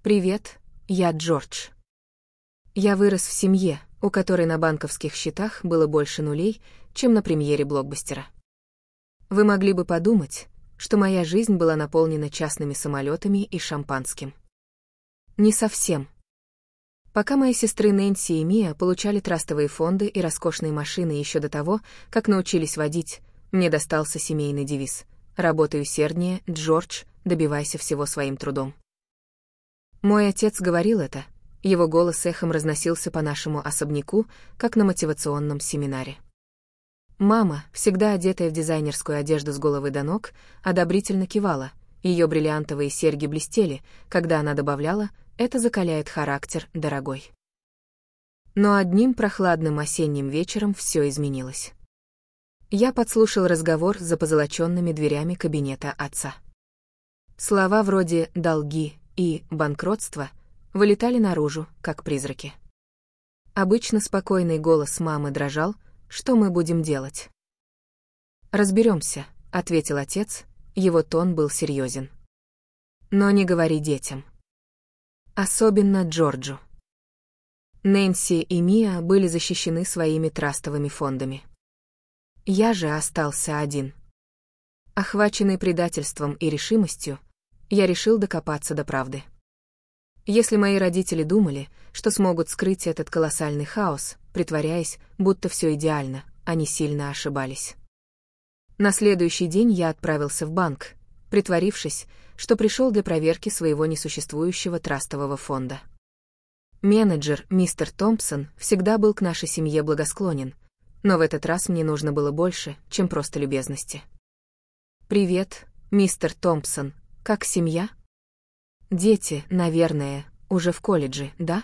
Привет, я Джордж. Я вырос в семье, у которой на банковских счетах было больше нулей, чем на премьере блокбастера. Вы могли бы подумать, что моя жизнь была наполнена частными самолетами и шампанским. Не совсем. Пока мои сестры Нэнси и Мия получали трастовые фонды и роскошные машины еще до того, как научились водить, мне достался семейный девиз: «Работай усерднее, Джордж, добивайся всего своим трудом». Мой отец говорил это, его голос эхом разносился по нашему особняку, как на мотивационном семинаре. Мама, всегда одетая в дизайнерскую одежду с головы до ног, одобрительно кивала, ее бриллиантовые серьги блестели, когда она добавляла: «Это закаляет характер, дорогой». Но одним прохладным осенним вечером все изменилось. Я подслушал разговор за позолоченными дверями кабинета отца. Слова вроде «долги» и «банкротство» вылетали наружу, как призраки. Обычно спокойный голос мамы дрожал: «Что мы будем делать?» «Разберемся», — ответил отец, его тон был серьезен. «Но не говори детям. Особенно Джорджу». Нэнси и Мия были защищены своими трастовыми фондами. Я же остался один. Охваченный предательством и решимостью, я решил докопаться до правды. Если мои родители думали, что смогут скрыть этот колоссальный хаос, притворяясь, будто все идеально, они сильно ошибались. На следующий день я отправился в банк, притворившись, что пришел для проверки своего несуществующего трастового фонда. Менеджер, мистер Томпсон, всегда был к нашей семье благосклонен, но в этот раз мне нужно было больше, чем просто любезности. «Привет, мистер Томпсон, как семья?» «Дети, наверное, уже в колледже, да?»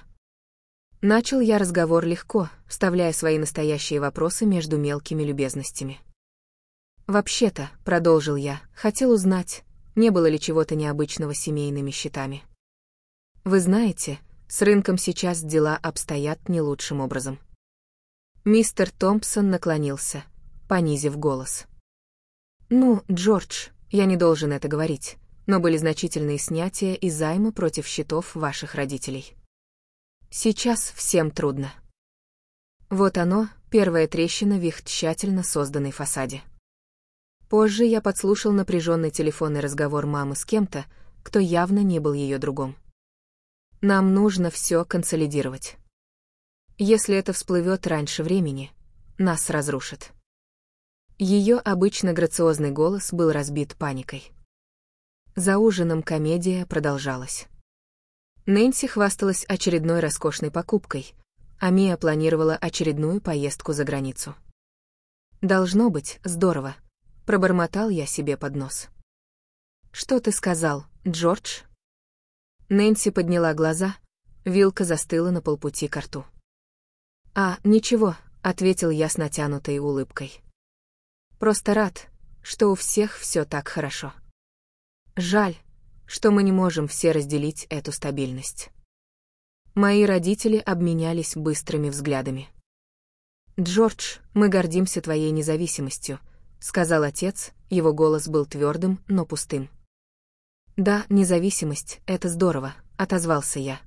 Начал я разговор легко, вставляя свои настоящие вопросы между мелкими любезностями. «Вообще-то», — продолжил я, — «хотел узнать, не было ли чего-то необычного с семейными счетами. Вы знаете, с рынком сейчас дела обстоят не лучшим образом». Мистер Томпсон наклонился, понизив голос. «Ну, Джордж, я не должен это говорить, но были значительные снятия и займы против счетов ваших родителей. Сейчас всем трудно». Вот оно, первая трещина в их тщательно созданной фасаде. Позже я подслушал напряженный телефонный разговор мамы с кем-то, кто явно не был ее другом. Нам нужно все консолидировать. Если это всплывет раньше времени, нас разрушат. Ее обычно грациозный голос был разбит паникой. За ужином комедия продолжалась. Нэнси хвасталась очередной роскошной покупкой, а Мия планировала очередную поездку за границу. «Должно быть здорово», — пробормотал я себе под нос. «Что ты сказал, Джордж?» Нэнси подняла глаза, вилка застыла на полпути ко рту. «Ничего», — ответил я с натянутой улыбкой. «Просто рад, что у всех все так хорошо. Жаль, что мы не можем все разделить эту стабильность». Мои родители обменялись быстрыми взглядами. «Джордж, мы гордимся твоей независимостью», — сказал отец, его голос был твердым, но пустым. «Да, независимость — это здорово», — отозвался я.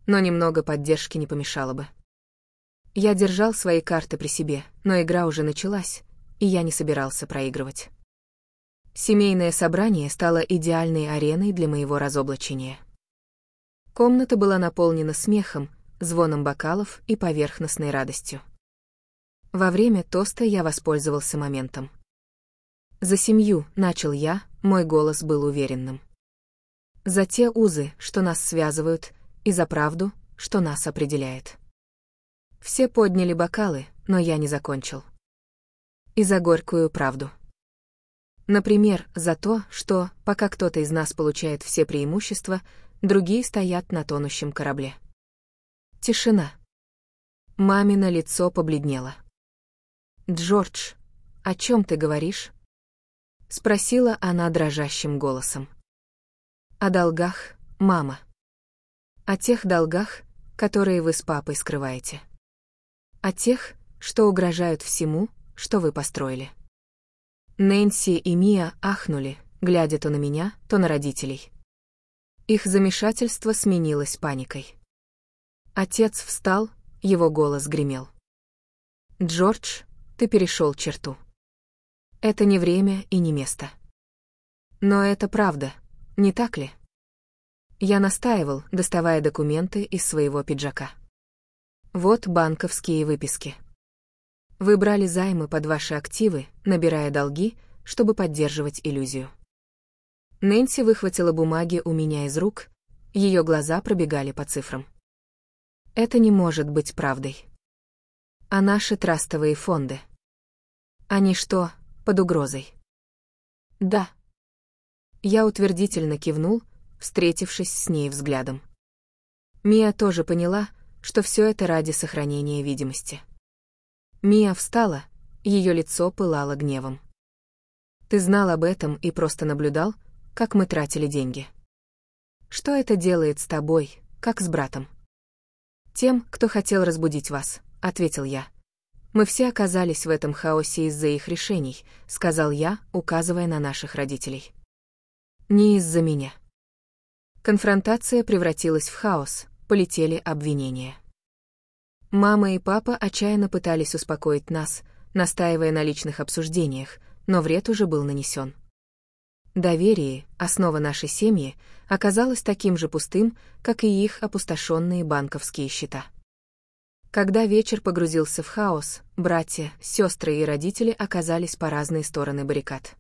«Но немного поддержки не помешало бы». Я держал свои карты при себе, но игра уже началась, и я не собирался проигрывать. Семейное собрание стало идеальной ареной для моего разоблачения. Комната была наполнена смехом, звоном бокалов и поверхностной радостью. Во время тоста я воспользовался моментом. «За семью», — начал я, мой голос был уверенным. «За те узы, что нас связывают, и за правду, что нас определяет». Все подняли бокалы, но я не закончил. И за горькую правду. Например, за то, что, пока кто-то из нас получает все преимущества, другие стоят на тонущем корабле. Тишина. Мамино лицо побледнело. «Джордж, о чем ты говоришь?» — спросила она дрожащим голосом. «О долгах, мама. О тех долгах, которые вы с папой скрываете. О тех, что угрожают всему, что вы построили». Нэнси и Мия ахнули, глядя то на меня, то на родителей. Их замешательство сменилось паникой. Отец встал, его голос гремел. «Джордж, ты перешел черту. Это не время и не место. Но это правда, не так ли?» Я настаивал, доставая документы из своего пиджака. Вот банковские выписки. Вы брали займы под ваши активы, набирая долги, чтобы поддерживать иллюзию. Нэнси выхватила бумаги у меня из рук, ее глаза пробегали по цифрам. Это не может быть правдой. А наши трастовые фонды? Они что, под угрозой? Да. Я утвердительно кивнул, встретившись с ней взглядом. Мия тоже поняла, что все это ради сохранения видимости. Мия встала, ее лицо пылало гневом. Ты знал об этом и просто наблюдал, как мы тратили деньги. Что это делает с тобой, как с братом? Тем, кто хотел разбудить вас, ответил я. Мы все оказались в этом хаосе из-за их решений, сказал я, указывая на наших родителей. Не из-за меня. Конфронтация превратилась в хаос, полетели обвинения. Мама и папа отчаянно пытались успокоить нас, настаивая на личных обсуждениях, но вред уже был нанесен. Доверие, основа нашей семьи, оказалось таким же пустым, как и их опустошенные банковские счета. Когда вечер погрузился в хаос, братья, сестры и родители оказались по разные стороны баррикад.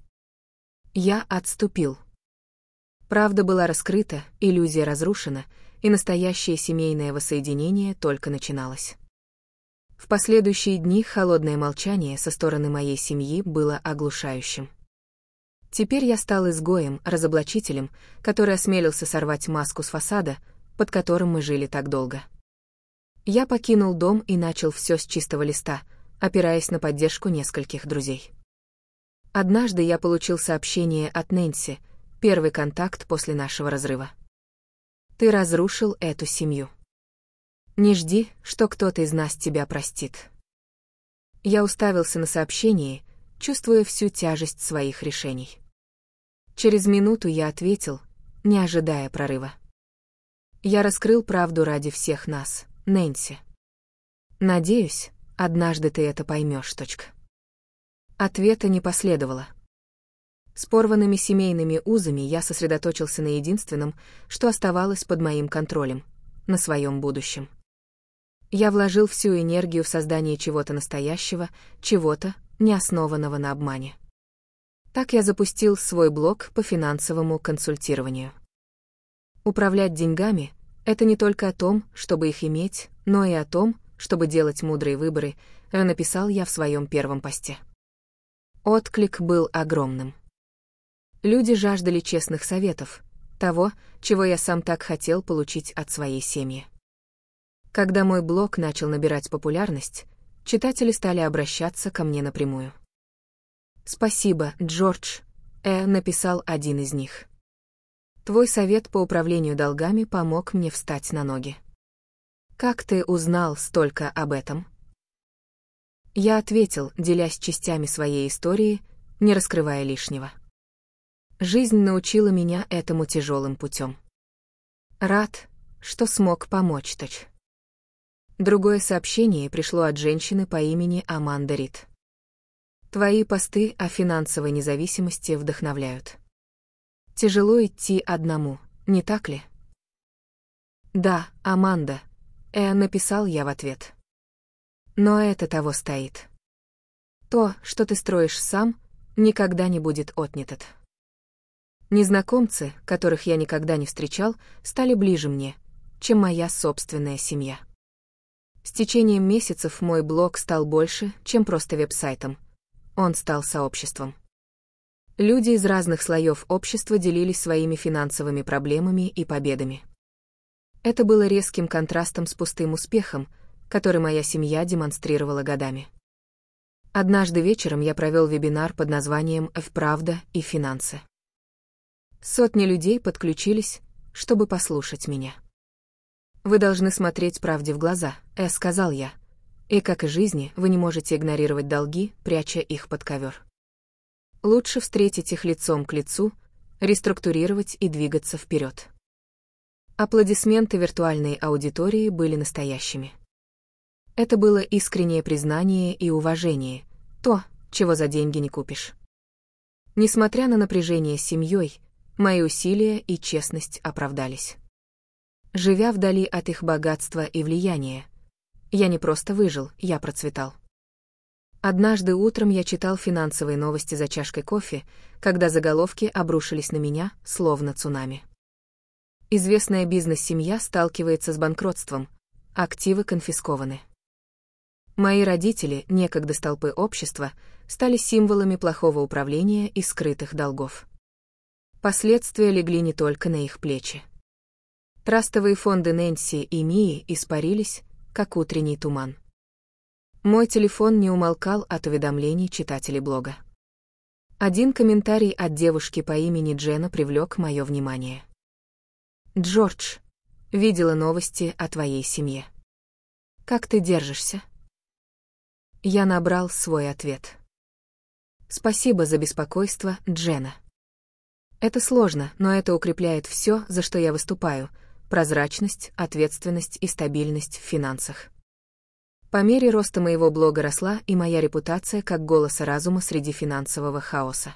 Я отступил. Правда была раскрыта, иллюзия разрушена, и настоящее семейное воссоединение только начиналось. В последующие дни холодное молчание со стороны моей семьи было оглушающим. Теперь я стал изгоем, разоблачителем, который осмелился сорвать маску с фасада, под которым мы жили так долго. Я покинул дом и начал все с чистого листа, опираясь на поддержку нескольких друзей. Однажды я получил сообщение от Нэнси, первый контакт после нашего разрыва. Ты разрушил эту семью. Не жди, что кто-то из нас тебя простит. Я уставился на сообщение, чувствуя всю тяжесть своих решений. Через минуту я ответил, не ожидая прорыва. Я раскрыл правду ради всех нас, Нэнси. Надеюсь, однажды ты это поймешь. Ответа не последовало. С порванными семейными узами я сосредоточился на единственном, что оставалось под моим контролем, на своем будущем. Я вложил всю энергию в создание чего-то настоящего, чего-то, не основанного на обмане. Так я запустил свой блог по финансовому консультированию. Управлять деньгами — это не только о том, чтобы их иметь, но и о том, чтобы делать мудрые выборы, написал я в своем первом посте. Отклик был огромным. Люди жаждали честных советов, того, чего я сам так хотел получить от своей семьи. Когда мой блог начал набирать популярность, читатели стали обращаться ко мне напрямую. «Спасибо, Джордж», — написал один из них. «Твой совет по управлению долгами помог мне встать на ноги. Как ты узнал столько об этом?» Я ответил, делясь частями своей истории, не раскрывая лишнего. Жизнь научила меня этому тяжелым путем. Рад, что смог помочь. Другое сообщение пришло от женщины по имени Аманда Рид. Твои посты о финансовой независимости вдохновляют. Тяжело идти одному, не так ли? Да, Аманда, написал я в ответ. Но это того стоит. То, что ты строишь сам, никогда не будет отнято. Незнакомцы, которых я никогда не встречал, стали ближе мне, чем моя собственная семья. С течением месяцев мой блог стал больше, чем просто веб-сайтом. Он стал сообществом. Люди из разных слоев общества делились своими финансовыми проблемами и победами. Это было резким контрастом с пустым успехом, который моя семья демонстрировала годами. Однажды вечером я провел вебинар под названием «Правда и финансы». Сотни людей подключились, чтобы послушать меня. «Вы должны смотреть правде в глаза», — сказал я. «И как и жизни, вы не можете игнорировать долги, пряча их под ковер. Лучше встретить их лицом к лицу, реструктурировать и двигаться вперед». Аплодисменты виртуальной аудитории были настоящими. Это было искреннее признание и уважение, то, чего за деньги не купишь. Несмотря на напряжение с семьей, мои усилия и честность оправдались. Живя вдали от их богатства и влияния, я не просто выжил, я процветал. Однажды утром я читал финансовые новости за чашкой кофе, когда заголовки обрушились на меня, словно цунами. Известная бизнес-семья сталкивается с банкротством, активы конфискованы. Мои родители, некогда столпы общества, стали символами плохого управления и скрытых долгов. Последствия легли не только на их плечи. Трастовые фонды Нэнси и Мии испарились, как утренний туман. Мой телефон не умолкал от уведомлений читателей блога. Один комментарий от девушки по имени Джена привлек мое внимание. «Джордж, видела новости о твоей семье. Как ты держишься?» Я набрал свой ответ. «Спасибо за беспокойство, Джена. Это сложно, но это укрепляет все, за что я выступаю: прозрачность, ответственность и стабильность в финансах». По мере роста моего блога росла и моя репутация как голоса разума среди финансового хаоса.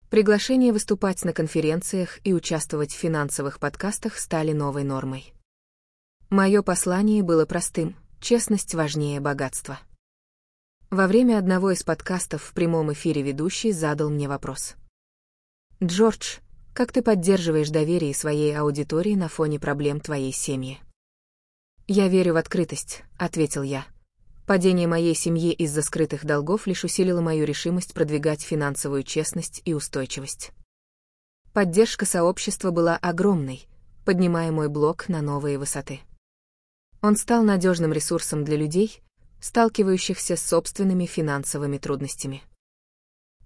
Приглашения выступать на конференциях и участвовать в финансовых подкастах стали новой нормой. Мое послание было простым: честность важнее богатства. Во время одного из подкастов в прямом эфире ведущий задал мне вопрос. «Джордж, как ты поддерживаешь доверие своей аудитории на фоне проблем твоей семьи?» «Я верю в открытость», — ответил я. Падение моей семьи из-за скрытых долгов лишь усилило мою решимость продвигать финансовую честность и устойчивость. Поддержка сообщества была огромной, поднимая мой блог на новые высоты. Он стал надежным ресурсом для людей, сталкивающихся с собственными финансовыми трудностями.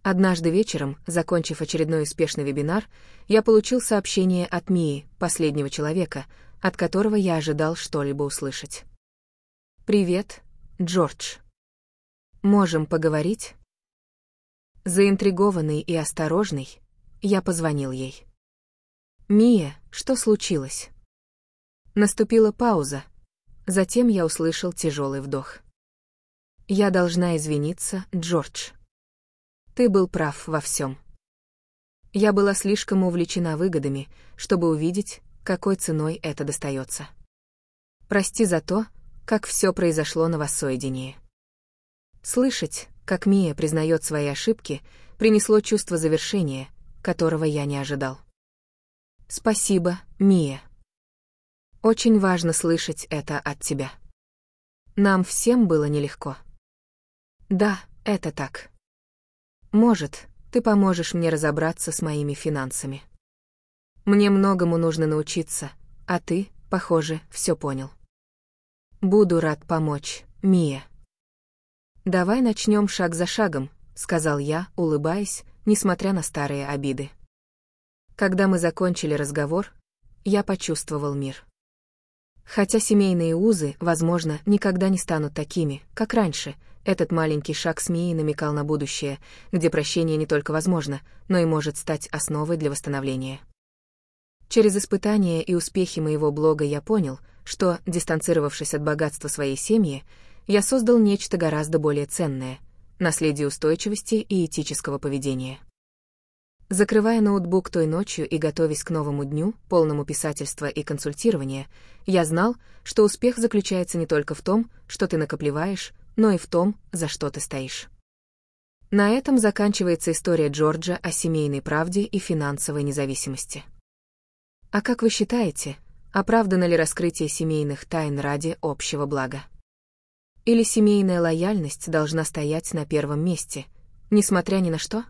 Однажды вечером, закончив очередной успешный вебинар, я получил сообщение от Мии, последнего человека, от которого я ожидал что-либо услышать. «Привет, Джордж. Можем поговорить?» Заинтригованный и осторожный, я позвонил ей. «Мия, что случилось?» Наступила пауза. Затем я услышал тяжелый вдох. «Я должна извиниться, Джордж. Ты был прав во всем. Я была слишком увлечена выгодами, чтобы увидеть, какой ценой это достается. Прости за то, как все произошло на воссоединении». Слышать, как Мия признает свои ошибки, принесло чувство завершения, которого я не ожидал. «Спасибо, Мия. Очень важно слышать это от тебя. Нам всем было нелегко». «Да, это так. Может, ты поможешь мне разобраться с моими финансами. Мне многому нужно научиться, а ты, похоже, все понял. Буду рад помочь, Мия». «Давай начнем шаг за шагом», — сказал я, улыбаясь, несмотря на старые обиды. Когда мы закончили разговор, я почувствовал мир. Хотя семейные узы, возможно, никогда не станут такими, как раньше, этот маленький шаг с Мией намекал на будущее, где прощение не только возможно, но и может стать основой для восстановления. Через испытания и успехи моего блога я понял, что, дистанцировавшись от богатства своей семьи, я создал нечто гораздо более ценное — наследие устойчивости и этического поведения. Закрывая ноутбук той ночью и готовясь к новому дню, полному писательства и консультирования, я знал, что успех заключается не только в том, что ты накопливаешь, но и в том, за что ты стоишь. На этом заканчивается история Джорджа о семейной правде и финансовой независимости. А как вы считаете, оправдано ли раскрытие семейных тайн ради общего блага? Или семейная лояльность должна стоять на первом месте, несмотря ни на что?